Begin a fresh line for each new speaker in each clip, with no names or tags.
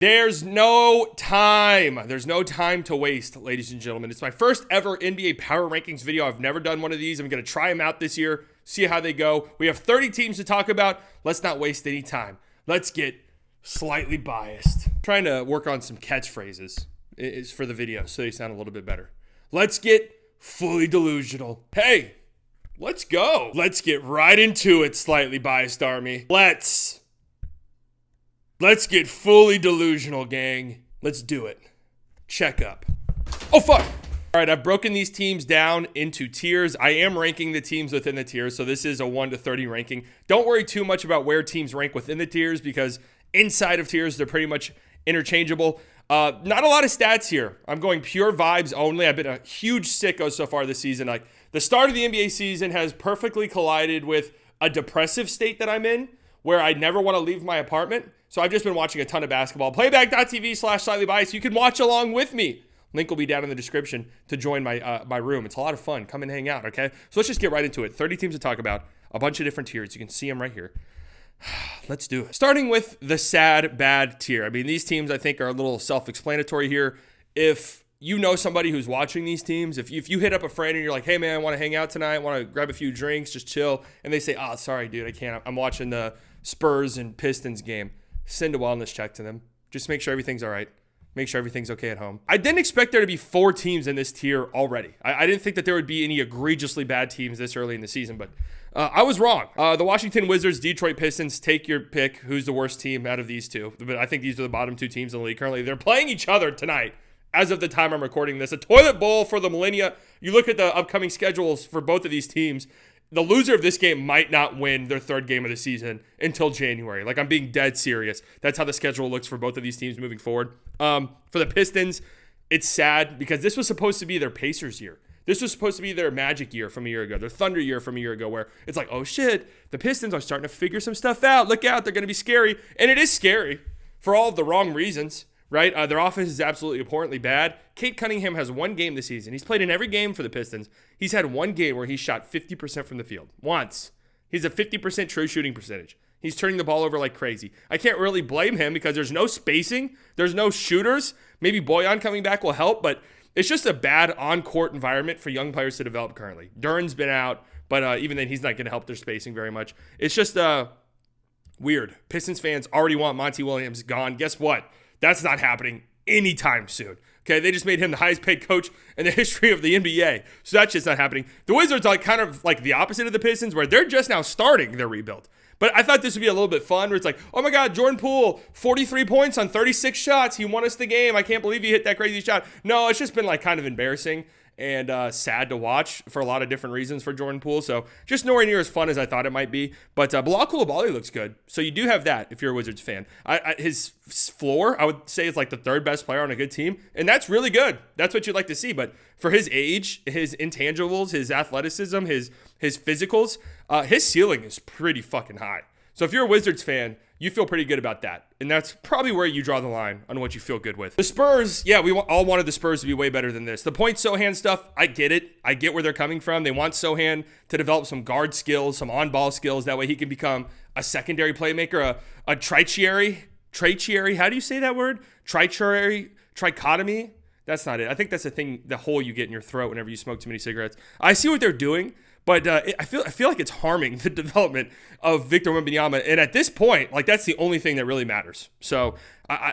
There's no time. There's no time to waste, ladies and gentlemen. It's my first ever NBA Power Rankings video. I've never done one of these. I'm going to try them out this year, see how they go. We have 30 teams to talk about. Let's not waste any time. Let's get slightly biased. I'm trying to work on some catchphrases for the video so they sound a little bit better. Let's get fully delusional. Hey, let's go. Let's get right into it, slightly biased army. Let's get fully delusional, gang. Let's do it. Check up. Oh, fuck. All right, I've broken these teams down into tiers. I am ranking the teams within the tiers, so this is a 1 to 30 ranking. Don't worry too much about where teams rank within the tiers because inside of tiers, they're pretty much interchangeable. Not a lot of stats here. I'm going pure vibes only. I've been a huge sicko so far this season. Like, the start of the NBA season has perfectly collided with a depressive state that I'm in where I never want to leave my apartment. So I've just been watching a ton of basketball. Playback.tv/slightly biased. You can watch along with me. Link will be down in the description to join my room. It's a lot of fun. Come and hang out, okay? So let's just get right into it. 30 teams to talk about. A bunch of different tiers. You can see them right here. Let's do it. Starting with the sad, bad tier. I mean, these teams I think are a little self-explanatory here. If you know somebody who's watching these teams, if you hit up a friend and you're like, hey, man, I want to hang out tonight, want to grab a few drinks, just chill, and they say, oh, sorry, dude, I can't. I'm watching the Spurs and Pistons game. Send a wellness check to them. Just make sure everything's all right. Make sure everything's okay at home. I didn't expect there to be 4 teams in this tier already. I didn't think that there would be any egregiously bad teams this early in the season, but I was wrong. The Washington Wizards, Detroit Pistons, take your pick. Who's the worst team out of these two? But I think these are the bottom 2 teams in the league currently. They're playing each other tonight as of the time I'm recording this. A toilet bowl for the millennia. You look at the upcoming schedules for both of these teams. The loser of this game might not win their 3rd game of the season until January. Like, I'm being dead serious. That's how the schedule looks for both of these teams moving forward. For the Pistons, it's sad because this was supposed to be their Pacers year. This was supposed to be their Magic year from a year ago, their Thunder year from a year ago, where it's like, oh shit, the Pistons are starting to figure some stuff out. Look out, they're going to be scary. And it is scary for all of the wrong reasons, right? Their offense is absolutely abhorrently bad. Kate Cunningham has 1 game this season. He's played in every game for the Pistons. He's had 1 game where he shot 50% from the field. Once. He's a 50% true shooting percentage. He's turning the ball over like crazy. I can't really blame him because there's no spacing. There's no shooters. Maybe Boyan coming back will help, but it's just a bad on-court environment for young players to develop currently. Duran's been out, but even then he's not going to help their spacing very much. It's just weird. Pistons fans already want Monty Williams gone. Guess what? That's not happening anytime soon. Okay, they just made him the highest paid coach in the history of the NBA. So that's just not happening. The Wizards are kind of like the opposite of the Pistons where they're just now starting their rebuild. But I thought this would be a little bit fun where it's like, oh my God, Jordan Poole, 43 points on 36 shots. He won us the game. I can't believe he hit that crazy shot. No, it's just been like kind of embarrassing and sad to watch for a lot of different reasons for Jordan Poole. So just nowhere near as fun as I thought it might be. But Bilal Coulibaly looks good. So you do have that if you're a Wizards fan. His floor, I would say, is like the 3rd best player on a good team. And that's really good. That's what you'd like to see. But for his age, his intangibles, his athleticism, his physicals, his ceiling is pretty fucking high. So if you're a Wizards fan, you feel pretty good about that. And that's probably where you draw the line on what you feel good with. The Spurs, yeah, we all wanted the Spurs to be way better than this. The point Sohan stuff, I get it. I get where they're coming from. They want Sohan to develop some guard skills, some on-ball skills. That way he can become a secondary playmaker, a trichiary. How do you say that word? Trichotomy? That's not it. I think that's the thing, the hole you get in your throat whenever you smoke too many cigarettes. I see what they're doing. But I feel like it's harming the development of Victor Wembanyama. And at this point, like, that's the only thing that really matters. So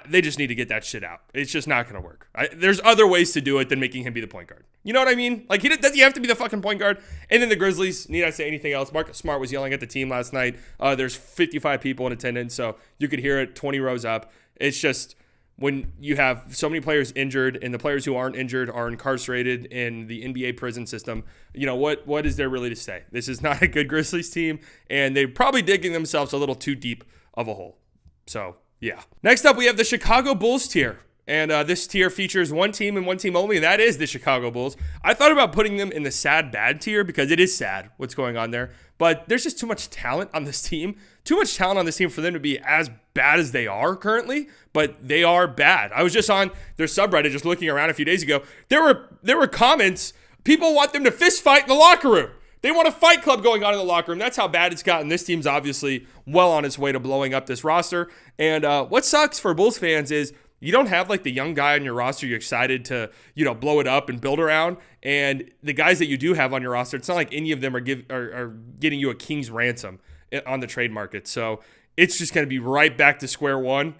they just need to get that shit out. It's just not going to work. There's other ways to do it than making him be the point guard. You know what I mean? Like, does he have to be the fucking point guard? And then the Grizzlies, need I say anything else? Marcus Smart was yelling at the team last night. There's 55 people in attendance, so you could hear it 20 rows up. It's just, when you have so many players injured and the players who aren't injured are incarcerated in the NBA prison system, you know, what is there really to say? This is not a good Grizzlies team, and they're probably digging themselves a little too deep of a hole. So, yeah. Next up, we have the Chicago Bulls tier. And this tier features 1 team and 1 team only, and that is the Chicago Bulls. I thought about putting them in the sad bad tier because it is sad what's going on there. But there's just too much talent on this team. Too much talent on this team for them to be as bad as they are currently, but they are bad. I was just on their subreddit just looking around a few days ago. There were comments, people want them to fist fight in the locker room. They want a fight club going on in the locker room. That's how bad it's gotten. This team's obviously well on its way to blowing up this roster. And what sucks for Bulls fans is you don't have like the young guy on your roster you're excited to, blow it up and build around. And the guys that you do have on your roster, it's not like any of them are getting you a king's ransom on the trade market. So it's just going to be right back to square one.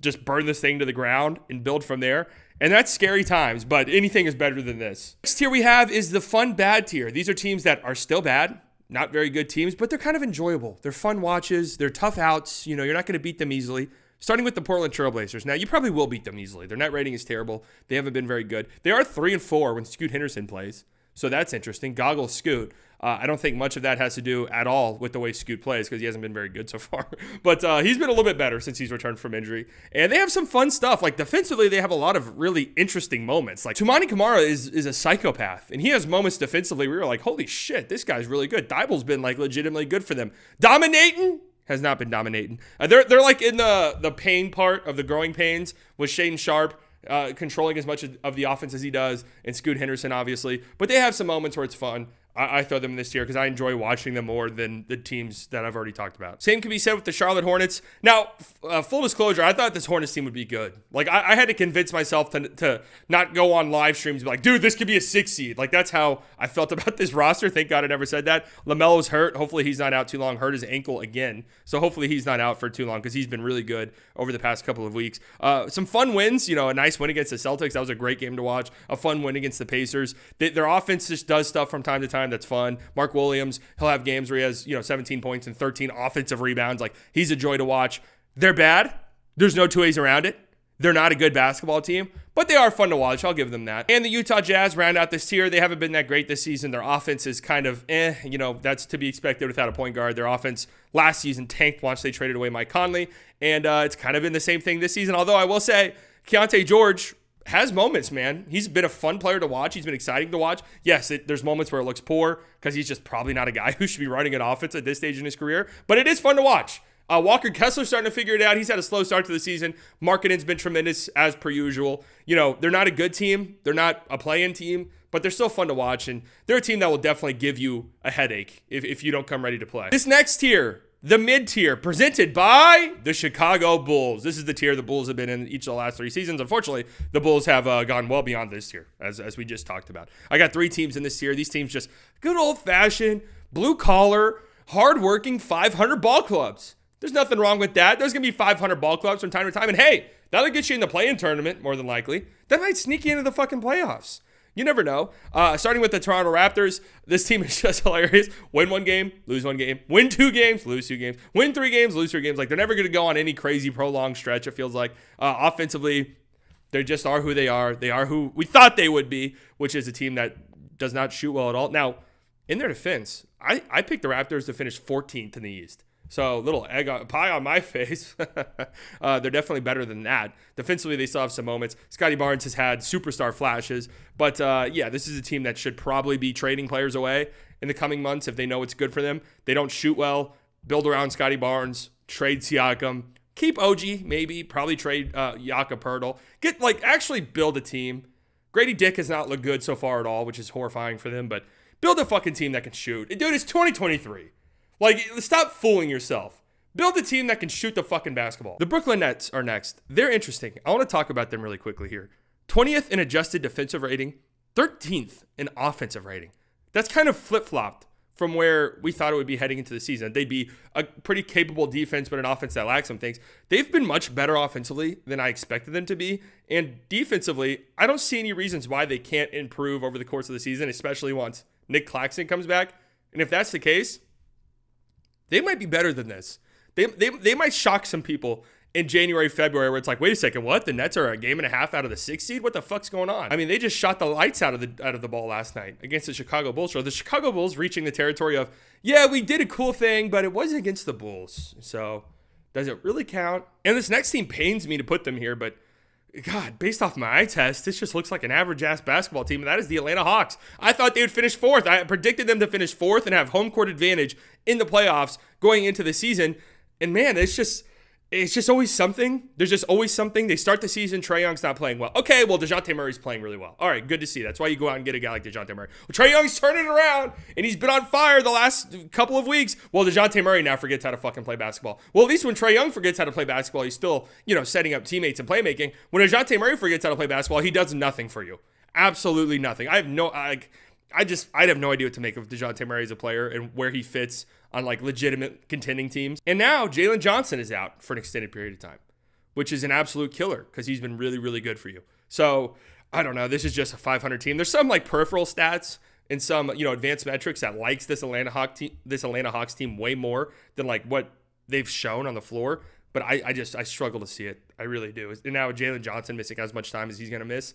Just burn this thing to the ground and build from there. And that's scary times, but anything is better than this. Next tier we have is the fun bad tier. These are teams that are still bad, not very good teams, but they're kind of enjoyable. They're fun watches. They're tough outs. You're not going to beat them easily. Starting with the Portland Trailblazers. Now, you probably will beat them easily. Their net rating is terrible. They haven't been very good. They are 3-4 when Scoot Henderson plays, so that's interesting. Goggles Scoot. I don't think much of that has to do at all with the way Scoot plays because he hasn't been very good so far. But he's been a little bit better since he's returned from injury. And they have some fun stuff. Like defensively, they have a lot of really interesting moments. Like Toumani Camara is a psychopath. And he has moments defensively where you're like, holy shit, this guy's really good. Dible's been like legitimately good for them. Dominating? Has not been dominating. They're like in the pain part of the growing pains with Shaedon Sharpe controlling as much of the offense as he does, and Scoot Henderson, obviously. But they have some moments where it's fun. I throw them in this tier because I enjoy watching them more than the teams that I've already talked about. Same can be said with the Charlotte Hornets. Now, full disclosure, I thought this Hornets team would be good. Like, I had to convince myself to not go on live streams and be like, dude, this could be a 6 seed. Like, that's how I felt about this roster. Thank God I never said that. LaMelo's hurt. Hopefully he's not out too long. Hurt his ankle again. So hopefully he's not out for too long because he's been really good over the past couple of weeks. Some fun wins. A nice win against the Celtics. That was a great game to watch. A fun win against the Pacers. Their offense just does stuff from time to time that's fun. Mark Williams, he'll have games where he has 17 points and 13 offensive rebounds. Like, he's a joy to watch. They're bad. There's no two ways around it. They're not a good basketball team, but they are fun to watch. I'll give them that. And the Utah Jazz round out this tier. They haven't been that great this season. Their offense is kind of that's to be expected without a point guard. Their offense last season tanked once they traded away Mike Conley, and it's kind of been the same thing this season. Although I will say, Keontae George has moments, man. He's been a fun player to watch. He's been exciting to watch. Yes, there's moments where it looks poor because he's just probably not a guy who should be running an offense at this stage in his career, but it is fun to watch. Walker Kessler's starting to figure it out. He's had a slow start to the season. Markkanen's been tremendous as per usual. They're not a good team. They're not a play-in team, but they're still fun to watch, and they're a team that will definitely give you a headache if you don't come ready to play. This next tier, the mid-tier, presented by the Chicago Bulls. This is the tier the Bulls have been in each of the last 3 seasons. Unfortunately, the Bulls have gone well beyond this tier, as we just talked about. I got 3 teams in this tier. These teams just good old-fashioned, blue-collar, hard-working 500 ball clubs. There's nothing wrong with that. There's going to be 500 ball clubs from time to time. And hey, that'll get you in the play-in tournament, more than likely. That might sneak you into the fucking playoffs. You never know. Starting with the Toronto Raptors, this team is just hilarious. Win 1 game, lose 1 game. Win 2 games, lose 2 games. Win 3 games, lose 3 games. Like, they're never going to go on any crazy prolonged stretch, it feels like. Offensively, they just are who they are. They are who we thought they would be, which is a team that does not shoot well at all. Now, in their defense, I picked the Raptors to finish 14th in the East. So, little pie on my face. They're definitely better than that. Defensively, they still have some moments. Scotty Barnes has had superstar flashes. But, this is a team that should probably be trading players away in the coming months if they know it's good for them. They don't shoot well. Build around Scotty Barnes. Trade Siakam. Keep OG, maybe. Probably trade Jakob Poeltl. Actually build a team. Grady Dick has not looked good so far at all, which is horrifying for them. But build a fucking team that can shoot. Dude, it's 2023. Stop fooling yourself. Build a team that can shoot the fucking basketball. The Brooklyn Nets are next. They're interesting. I want to talk about them really quickly here. 20th in adjusted defensive rating, 13th in offensive rating. That's kind of flip-flopped from where we thought it would be heading into the season. They'd be a pretty capable defense, but an offense that lacks some things. They've been much better offensively than I expected them to be. And defensively, I don't see any reasons why they can't improve over the course of the season, especially once Nick Claxton comes back. And if that's the case, they might be better than this. They might shock some people in January, February, where it's like, wait a second, what? The Nets are a game and a half out of the 6th seed? What the fuck's going on? I mean, they just shot the lights out of the ball last night against the Chicago Bulls. So the Chicago Bulls reaching the territory of, yeah, we did a cool thing, but it wasn't against the Bulls. So does it really count? And this next team pains me to put them here, but God, based off my eye test, this just looks like an average-ass basketball team, and that is the Atlanta Hawks. I thought they would finish 4th. I predicted them to finish 4th and have home court advantage in the playoffs going into the season. And man, it's just, it's just always something. There's just always something. They start the season, Trae Young's not playing well. Okay, well, DeJounte Murray's playing really well. All right, good to see. That's why you go out and get a guy like DeJounte Murray. Well, Trae Young's turning it around, and he's been on fire the last couple of weeks. Well, DeJounte Murray now forgets how to fucking play basketball. Well, at least when Trae Young forgets how to play basketball, he's still, setting up teammates and playmaking. When DeJounte Murray forgets how to play basketball, he does nothing for you. Absolutely nothing. I'd have no idea what to make of DeJounte Murray as a player and where he fits on legitimate contending teams. And now Jalen Johnson is out for an extended period of time, which is an absolute killer because he's been really, really good for you. So I don't know. This is just a 500 team. There's some peripheral stats and some, advanced metrics that likes this Atlanta Hawks team way more than what they've shown on the floor. But I struggle to see it. I really do. And now with Jalen Johnson missing as much time as he's going to miss,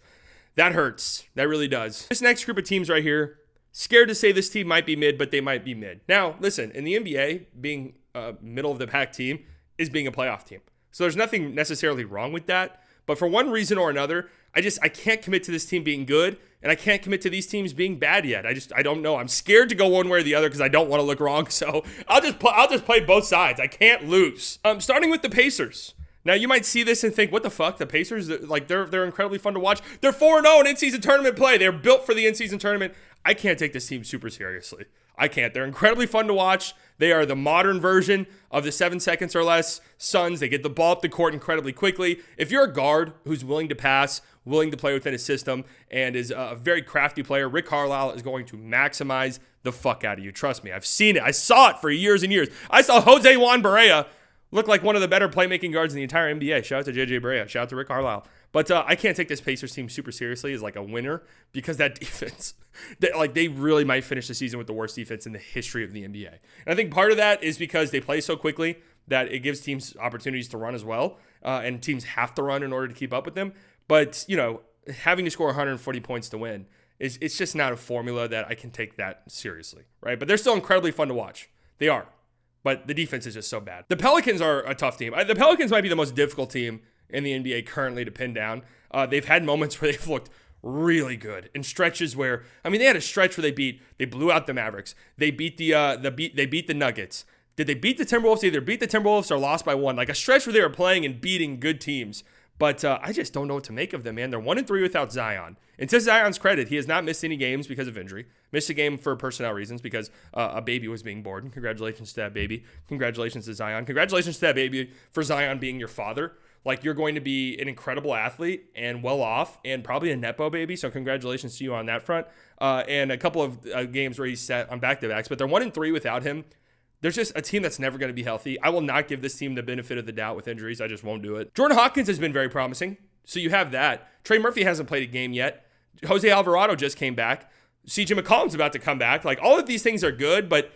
that hurts. That really does. This next group of teams right here, scared to say this team might be mid, but they might be mid. Now, listen, in the NBA, being a middle-of-the-pack team is being a playoff team. So there's nothing necessarily wrong with that. But for one reason or another, I can't commit to this team being good, and I can't commit to these teams being bad yet. I don't know. I'm scared to go one way or the other because I don't want to look wrong. So I'll just play both sides. I can't lose. Starting with the Pacers. Now, you might see this and think, what the fuck? The Pacers, they're incredibly fun to watch. They're 4-0 in in-season tournament play. They're built for the in-season tournament. I can't take this team super seriously. I can't. They're incredibly fun to watch. They are the modern version of the 7 seconds or less Suns. They get the ball up the court incredibly quickly. If you're a guard who's willing to pass, willing to play within a system, and is a very crafty player, Rick Carlisle is going to maximize the fuck out of you. Trust me. I've seen it. I saw it for years and years. I saw Jose Juan Barea look like one of the better playmaking guards in the entire NBA. Shout out to JJ Barea. Shout out to Rick Carlisle. But I can't take this Pacers team super seriously as a winner because that defense, they really might finish the season with the worst defense in the history of the NBA. And I think part of that is because they play so quickly that it gives teams opportunities to run as well. And teams have to run in order to keep up with them. But, having to score 140 points to win, it's just not a formula that I can take that seriously, right? But they're still incredibly fun to watch. They are. But the defense is just so bad. The Pelicans are a tough team. The Pelicans might be the most difficult team in the NBA currently to pin down. They've had moments where they've looked really good in stretches where, they had a stretch where they blew out the Mavericks. They beat they beat the Nuggets. Did they beat the Timberwolves? They either beat the Timberwolves or lost by 1. A stretch where they were playing and beating good teams. But I just don't know what to make of them, man. They're 1-3 without Zion. And to Zion's credit, he has not missed any games because of injury. Missed a game for personnel reasons because a baby was being born. Congratulations to that baby. Congratulations to Zion. Congratulations to that baby for Zion being your father. You're going to be an incredible athlete and well off and probably a Nepo baby. So congratulations to you on that front. And a couple of games where he's set on back-to-backs. But they're 1-3 without him. There's just a team that's never going to be healthy. I will not give this team the benefit of the doubt with injuries. I just won't do it. Jordan Hawkins has been very promising. So you have that. Trey Murphy hasn't played a game yet. Jose Alvarado just came back. CJ McCollum's about to come back. All of these things are good, but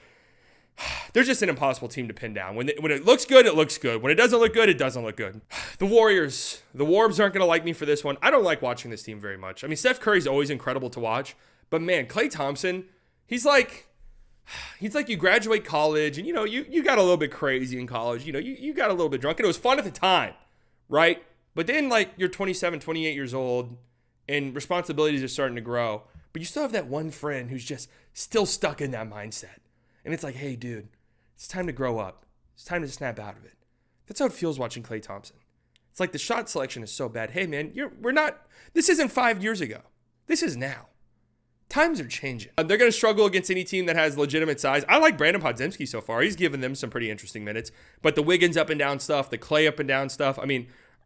they're just an impossible team to pin down. When it looks good, it looks good. When it doesn't look good, it doesn't look good. The Warriors, the Warbs aren't going to like me for this one. I don't like watching this team very much. Steph Curry's always incredible to watch, but man, Klay Thompson, he's like you graduate college and, you got a little bit crazy in college. You got a little bit drunk and it was fun at the time, right? But then you're 27, 28 years old and responsibilities are starting to grow, but you still have that one friend who's just still stuck in that mindset. And it's hey, dude, it's time to grow up. It's time to snap out of it. That's how it feels watching Klay Thompson. It's the shot selection is so bad. Hey, man, this isn't 5 years ago. This is now. Times are changing. They're going to struggle against any team that has legitimate size. I like Brandon Podziemski so far. He's given them some pretty interesting minutes. But the Wiggins up and down stuff, the Klay up and down stuff,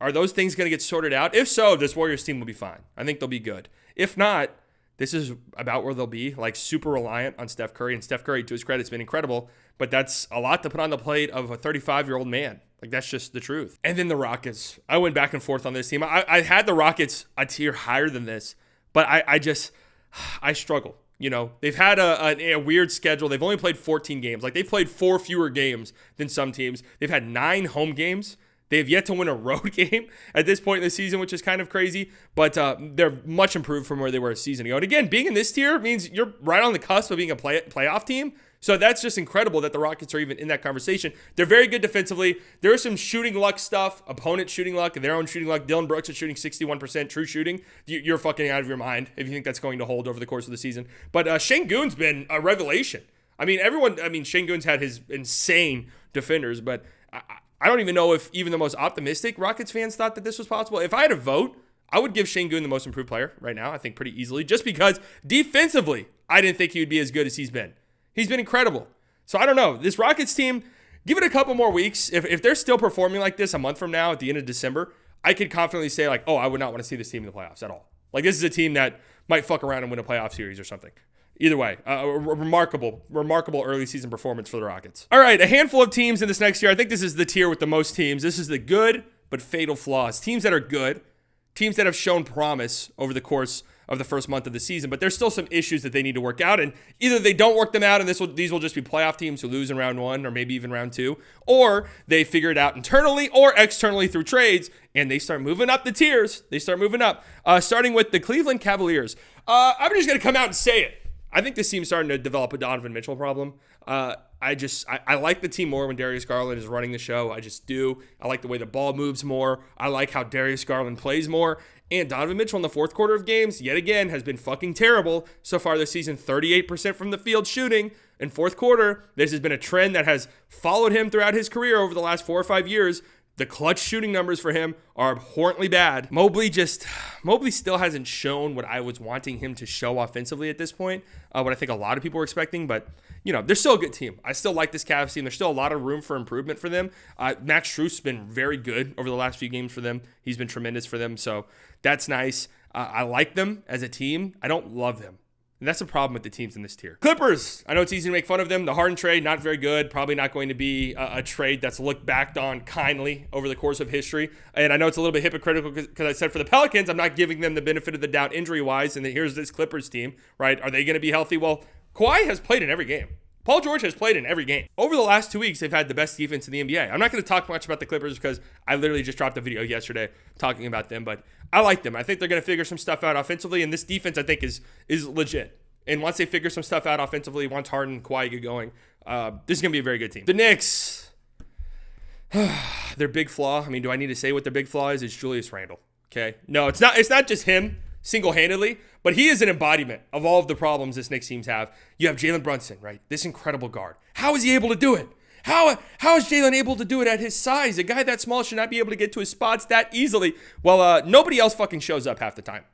are those things going to get sorted out? If so, this Warriors team will be fine. I think they'll be good. If not, this is about where they'll be, super reliant on Steph Curry. And Steph Curry, to his credit, has been incredible. But that's a lot to put on the plate of a 35-year-old man. That's just the truth. And then the Rockets. I went back and forth on this team. I had the Rockets a tier higher than this. But I struggle. They've had a weird schedule. They've only played 14 games. They've played 4 fewer games than some teams. They've had 9 home games. They have yet to win a road game at this point in the season, which is kind of crazy. But they're much improved from where they were a season ago. And again, being in this tier means you're right on the cusp of being a playoff team. So that's just incredible that the Rockets are even in that conversation. They're very good defensively. There is some shooting luck stuff, opponent shooting luck, and their own shooting luck. Dylan Brooks is shooting 61% true shooting. You're fucking out of your mind if you think that's going to hold over the course of the season. But Şengün's been a revelation. Şengün's had his insane defenders, but I don't even know if even the most optimistic Rockets fans thought that this was possible. If I had a vote, I would give Şengün the most improved player right now, I think pretty easily, just because defensively, I didn't think he would be as good as he's been. He's been incredible. So I don't know. This Rockets team, give it a couple more weeks. If they're still performing like this a month from now at the end of December, I could confidently say like, oh, I would not want to see this team in the playoffs at all. Like this is a team that might fuck around and win a playoff series or something. Either way, a remarkable early season performance for the Rockets. All right, a handful of teams in this next year. I think this is the tier with the most teams. This is the good but fatal flaws. Teams that are good, teams that have shown promise over the course of the first month of the season, but there's still some issues that they need to work out, and either they don't work them out and these will just be playoff teams who lose in round 1 or maybe even round 2, or they figure it out internally or externally through trades, and they start moving up the tiers. They start moving up, starting with the Cleveland Cavaliers. I'm just going to come out and say it. I think this team's starting to develop a Donovan Mitchell problem. I like the team more when Darius Garland is running the show. I just do. I like the way the ball moves more. I like how Darius Garland plays more. And Donovan Mitchell in the fourth quarter of games, yet again, has been fucking terrible so far this season. 38% from the field shooting in fourth quarter. This has been a trend that has followed him throughout his career over the last 4 or 5 years. The clutch shooting numbers for him are abhorrently bad. Mobley still hasn't shown what I was wanting him to show offensively at this point, what I think a lot of people were expecting, but they're still a good team. I still like this Cavs team. There's still a lot of room for improvement for them. Max Strus's been very good over the last few games for them. He's been tremendous for them, so that's nice. I like them as a team. I don't love them. And that's the problem with the teams in this tier. Clippers, I know it's easy to make fun of them. The Harden trade, not very good. Probably not going to be a trade that's looked back on kindly over the course of history. And I know it's a little bit hypocritical because I said for the Pelicans, I'm not giving them the benefit of the doubt injury-wise. And then here's this Clippers team, right? Are they going to be healthy? Well, Kawhi has played in every game. Paul George has played in every game. Over the last 2 weeks, they've had the best defense in the NBA. I'm not going to talk much about the Clippers because I literally just dropped a video yesterday talking about them, but I like them. I think they're going to figure some stuff out offensively, and this defense, I think, is legit. And once they figure some stuff out offensively, once Harden and Kawhi get going, this is going to be a very good team. The Knicks, their big flaw. I mean, do I need to say what their big flaw is? It's Julius Randle. Okay. No, it's not just him single-handedly, but he is an embodiment of all of the problems this Knicks teams have. You have Jalen Brunson, right? This incredible guard. How is he able to do it? How is Jalen able to do it at his size? A guy that small should not be able to get to his spots that easily. Well, nobody else fucking shows up half the time.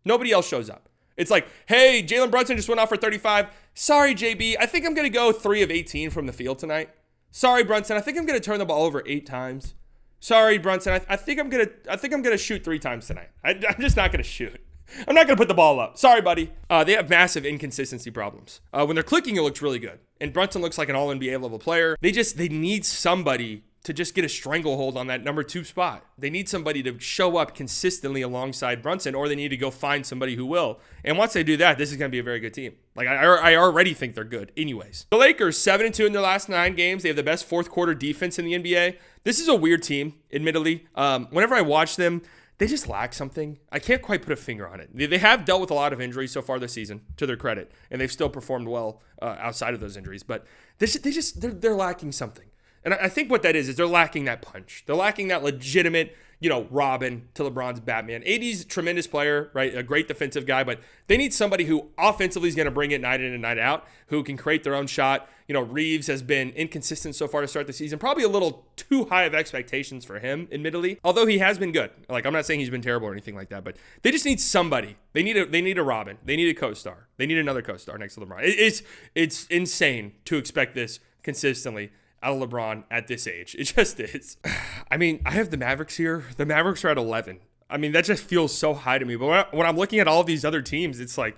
Nobody else shows up. It's like, hey, Jalen Brunson just went off for 35. Sorry, JB. I think I'm going to go 3 of 18 from the field tonight. Sorry, Brunson. I think I'm going to turn the ball over 8 times. Sorry, Brunson. I think I'm going to shoot 3 times tonight. I'm just not going to shoot. I'm not going to put the ball up. Sorry, buddy. They have massive inconsistency problems. When they're clicking, it looks really good. And Brunson looks like an all-NBA level player. They need somebody to just get a stranglehold on that number 2 spot. They need somebody to show up consistently alongside Brunson, or they need to go find somebody who will. And once they do that, this is going to be a very good team. Like, I already think they're good anyways. The Lakers, 7-2 in their last 9 games. They have the best fourth quarter defense in the NBA. This is a weird team, admittedly. Whenever I watch them, they just lack something. I can't quite put a finger on it. They have dealt with a lot of injuries so far this season, to their credit, and they've still performed well outside of those injuries. But they're lacking something. And I think what that is they're lacking that punch. They're lacking that legitimate, Robin to LeBron's Batman. AD's a tremendous player, right? A great defensive guy, but they need somebody who offensively is going to bring it night in and night out, who can create their own shot. Reeves has been inconsistent so far to start the season. Probably a little too high of expectations for him, admittedly. Although he has been good. Like, I'm not saying he's been terrible or anything like that, but they just need somebody. They need a Robin. They need a co-star. They need another co-star next to LeBron. It's insane to expect this consistently out of LeBron at this age. It just is. I mean, I have the Mavericks here. The Mavericks are at 11. I mean, that just feels so high to me. But when I'm looking at all of these other teams, it's like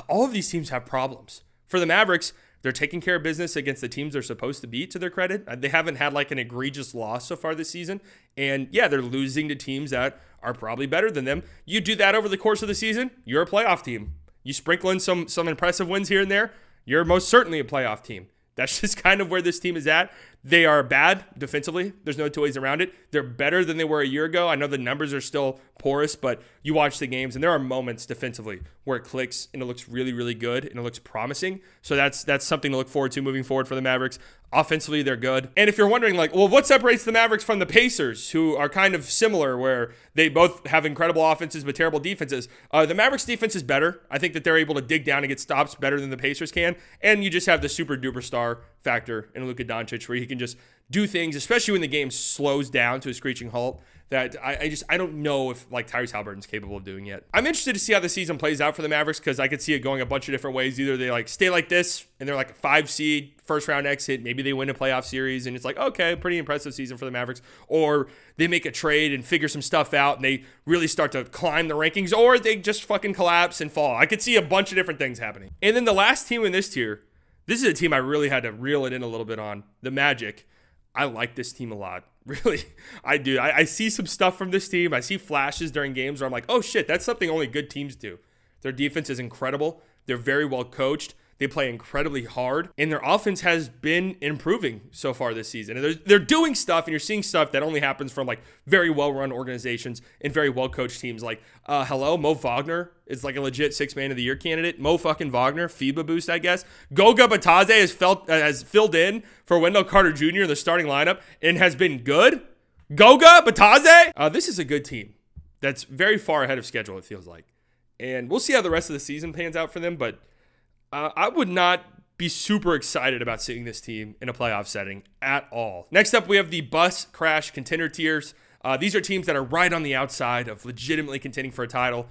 all of these teams have problems. For the Mavericks, they're taking care of business against the teams they're supposed to beat, to their credit. They haven't had like an egregious loss so far this season. And yeah, they're losing to teams that are probably better than them. You do that over the course of the season, you're a playoff team. You sprinkle in some impressive wins here and there, you're most certainly a playoff team. That's just kind of where this team is at. They are bad defensively. There's no two ways around it. They're better than they were a year ago. I know the numbers are still porous, but you watch the games, and there are moments defensively where it clicks, and it looks really, really good, and it looks promising. So that's something to look forward to moving forward for the Mavericks. Offensively, they're good. And if you're wondering, like, well, what separates the Mavericks from the Pacers, who are kind of similar, where they both have incredible offenses but terrible defenses? The Mavericks' defense is better. I think that they're able to dig down and get stops better than the Pacers can. And you just have the super-duper star factor in Luka Doncic, where he can just do things, especially when the game slows down to a screeching halt, that I don't know if like Tyrese Halliburton's capable of doing yet. I'm interested to see how the season plays out for the Mavericks because I could see it going a bunch of different ways. Either they like stay like this and they're like a 5 seed, first round exit, maybe they win a playoff series and it's like, okay, pretty impressive season for the Mavericks, or they make a trade and figure some stuff out and they really start to climb the rankings, or they just fucking collapse and fall. I could see a bunch of different things happening. And then the last team in this tier, this is a team I really had to reel it in a little bit on, the Magic. I like this team a lot. Really, I do. I see some stuff from this team. I see flashes during games where I'm like, oh shit, that's something only good teams do. Their defense is incredible. They're very well coached. They play incredibly hard, and their offense has been improving so far this season. And they're doing stuff, and you're seeing stuff that only happens from like very well-run organizations and very well-coached teams. Like, hello, Mo Wagner is like a legit 6 Man of the Year candidate. Mo fucking Wagner, FIBA boost, I guess. Goga Batadze has filled in for Wendell Carter Jr. in the starting lineup and has been good. Goga Batadze. This is a good team that's very far ahead of schedule, it feels like. And we'll see how the rest of the season pans out for them, but I would not be super excited about seeing this team in a playoff setting at all. Next up, we have the Bus Crash Contender tiers. These are teams that are right on the outside of legitimately contending for a title.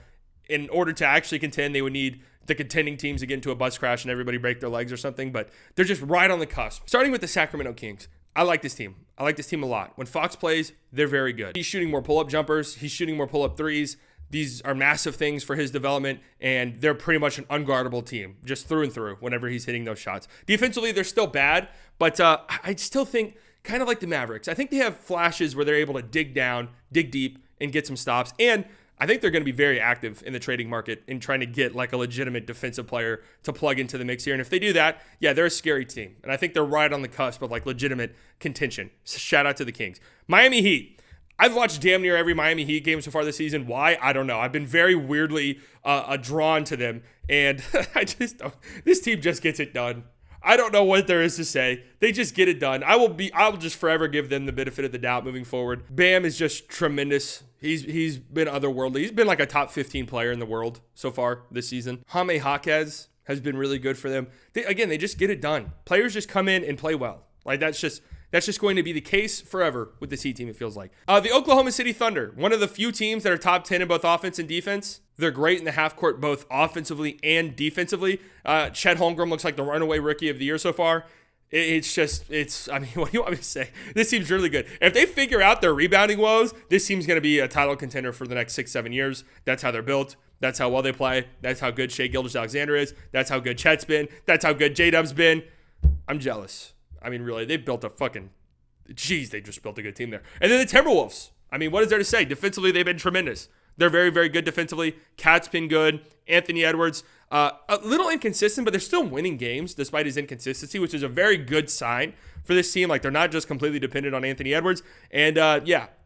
In order to actually contend, they would need the contending teams to get into a bus crash and everybody break their legs or something, but they're just right on the cusp. Starting with the Sacramento Kings. I like this team. I like this team a lot. When Fox plays, they're very good. He's shooting more pull-up jumpers. He's shooting more pull-up threes. These are massive things for his development, and they're pretty much an unguardable team, just through and through, whenever he's hitting those shots. Defensively, they're still bad, but I still think, kind of like the Mavericks, I think they have flashes where they're able to dig down, dig deep, and get some stops. And I think they're going to be very active in the trading market in trying to get like a legitimate defensive player to plug into the mix here. And if they do that, yeah, they're a scary team. And I think they're right on the cusp of like legitimate contention. So shout out to the Kings. Miami Heat. I've watched damn near every Miami Heat game so far this season. Why? I don't know. I've been very weirdly drawn to them. And I just don't. This team just gets it done. I don't know what there is to say. They just get it done. I'll just forever give them the benefit of the doubt moving forward. Bam is just tremendous. He's been otherworldly. He's been like a top 15 player in the world so far this season. Jaime Jaquez has been really good for them. They just get it done. Players just come in and play well. Like that's just going to be the case forever with this Heat team, it feels like. The Oklahoma City Thunder, one of the few teams that are top 10 in both offense and defense. They're great in the half court, both offensively and defensively. Chet Holmgren looks like the runaway rookie of the year so far. I mean, what do you want me to say? This team's really good. If they figure out their rebounding woes, this team's going to be a title contender for the next 6-7 years. That's how they're built. That's how well they play. That's how good Shai Gilgeous-Alexander is. That's how good Chet's been. That's how good J-Dub's been. I'm jealous. I mean, really, they've built a fucking... Jeez, they just built a good team there. And then the Timberwolves. I mean, what is there to say? Defensively, they've been tremendous. They're very, very good defensively. Cat's been good. Anthony Edwards, a little inconsistent, but they're still winning games despite his inconsistency, which is a very good sign for this team. Like, they're not just completely dependent on Anthony Edwards. And,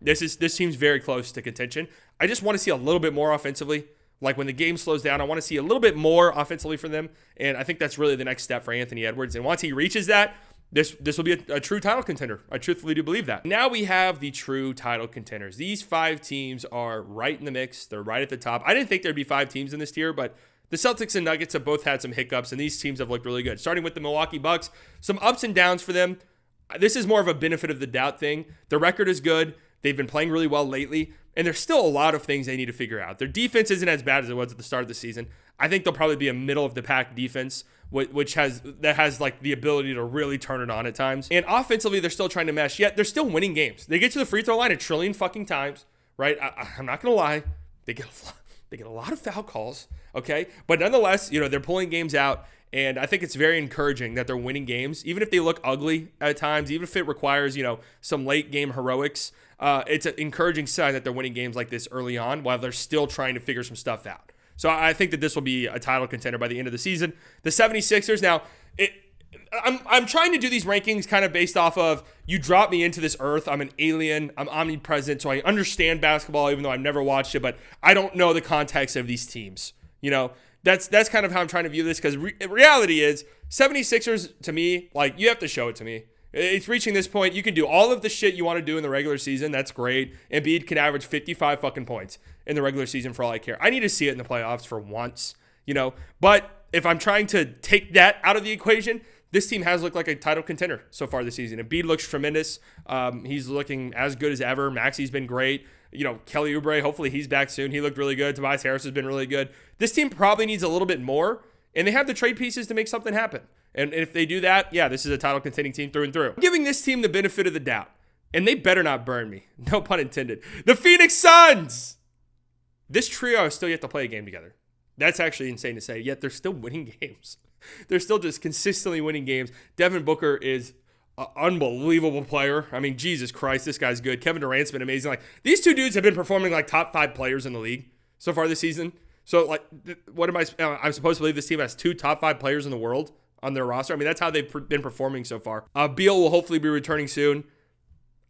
this team's very close to contention. I just want to see a little bit more offensively. Like, when the game slows down, I want to see a little bit more offensively from them. And I think that's really the next step for Anthony Edwards. And once he reaches that, this will be a true title contender. I truthfully do believe that. Now we have the true title contenders. These 5 teams are right in the mix. They're right at the top. I didn't think there'd be 5 teams in this tier, but the Celtics and Nuggets have both had some hiccups, and these teams have looked really good. Starting with the Milwaukee Bucks, some ups and downs for them. This is more of a benefit of the doubt thing. The record is good. They've been playing really well lately, and there's still a lot of things they need to figure out. Their defense isn't as bad as it was at the start of the season. I think they'll probably be a middle-of-the-pack defense, which has like the ability to really turn it on at times. And offensively, they're still trying to mesh, yet they're still winning games. They get to the free throw line a trillion fucking times, right? I'm not gonna lie, they get a lot of foul calls, okay? But nonetheless, they're pulling games out, and I think it's very encouraging that they're winning games, even if they look ugly at times, even if it requires some late game heroics. It's an encouraging sign that they're winning games like this early on while they're still trying to figure some stuff out. So I think that this will be a title contender by the end of the season. The 76ers, now, I'm trying to do these rankings kind of based off of, you drop me into this earth, I'm an alien, I'm omnipresent, so I understand basketball even though I've never watched it, but I don't know the context of these teams. That's kind of how I'm trying to view this, because reality is, 76ers, to me, like, you have to show it to me. It's reaching this point. You can do all of the shit you want to do in the regular season. That's great. Embiid can average 55 fucking points in the regular season for all I care. I need to see it in the playoffs for once, But if I'm trying to take that out of the equation, this team has looked like a title contender so far this season. Embiid looks tremendous. He's looking as good as ever. Maxi's been great. Kelly Oubre, hopefully he's back soon. He looked really good. Tobias Harris has been really good. This team probably needs a little bit more, and they have the trade pieces to make something happen. And if they do that, yeah, this is a title contending team through and through. I'm giving this team the benefit of the doubt, and they better not burn me. No pun intended. The Phoenix Suns! This trio is still yet to play a game together. That's actually insane to say, yet they're still winning games. They're still just consistently winning games. Devin Booker is an unbelievable player. I mean, Jesus Christ, this guy's good. Kevin Durant's been amazing. Like, these two dudes have been performing like top 5 players in the league so far this season. So, like, what am I'm supposed to believe this team has 2 top 5 players in the world on their roster? I mean, that's how they've been performing so far. Beal will hopefully be returning soon.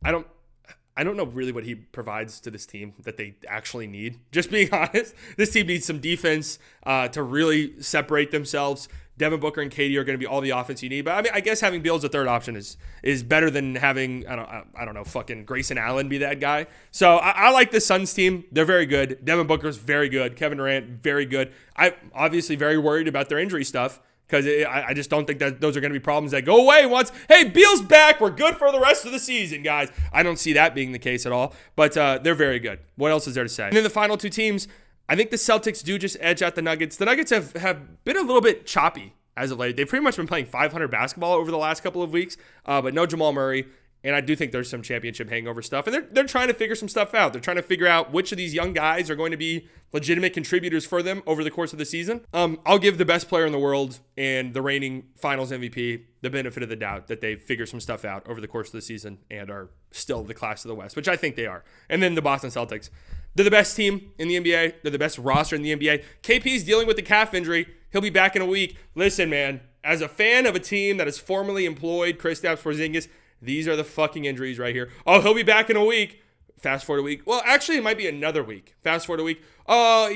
I don't know really what he provides to this team that they actually need. Just being honest, this team needs some defense to really separate themselves. Devin Booker and KD are going to be all the offense you need. But I mean, I guess having Beal as a third option is better than having, I don't know, fucking Grayson Allen be that guy. So I like the Suns team. They're very good. Devin Booker's very good. Kevin Durant, very good. I'm obviously very worried about their injury stuff, because I just don't think that those are going to be problems that go away once, hey, Beal's back, we're good for the rest of the season, guys. I don't see that being the case at all, but they're very good. What else is there to say? And then the final 2 teams, I think the Celtics do just edge out the Nuggets. The Nuggets have been a little bit choppy as of late. They've pretty much been playing 500 basketball over the last couple of weeks, but no Jamal Murray. And I do think there's some championship hangover stuff. And they're trying to figure some stuff out. They're trying to figure out which of these young guys are going to be legitimate contributors for them over the course of the season. I'll give the best player in the world and the reigning finals MVP the benefit of the doubt that they figure some stuff out over the course of the season and are still the class of the West, which I think they are. And then the Boston Celtics. They're the best team in the NBA. They're the best roster in the NBA. KP's dealing with the calf injury. He'll be back in a week. Listen, man, as a fan of a team that has formerly employed Kristaps Porzingis, these are the fucking injuries right here. Oh, he'll be back in a week. Fast forward a week. Well, actually, it might be another week. Fast forward a week.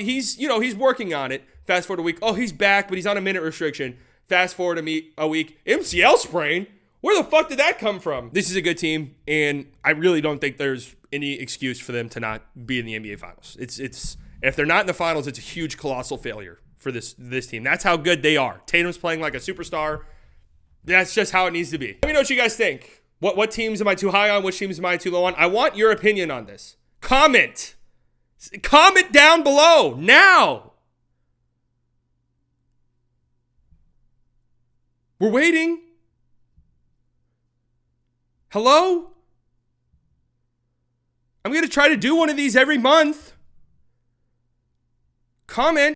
He's working on it. Fast forward a week. Oh, he's back, but he's on a minute restriction. Fast forward a week. MCL sprain? Where the fuck did that come from? This is a good team, and I really don't think there's any excuse for them to not be in the NBA Finals. It's if they're not in the Finals, it's a huge, colossal failure for this team. That's how good they are. Tatum's playing like a superstar. That's just how it needs to be. Let me know what you guys think. What teams am I too high on? Which teams am I too low on? I want your opinion on this. Comment down below now. We're waiting. Hello? I'm going to try to do one of these every month. Comment.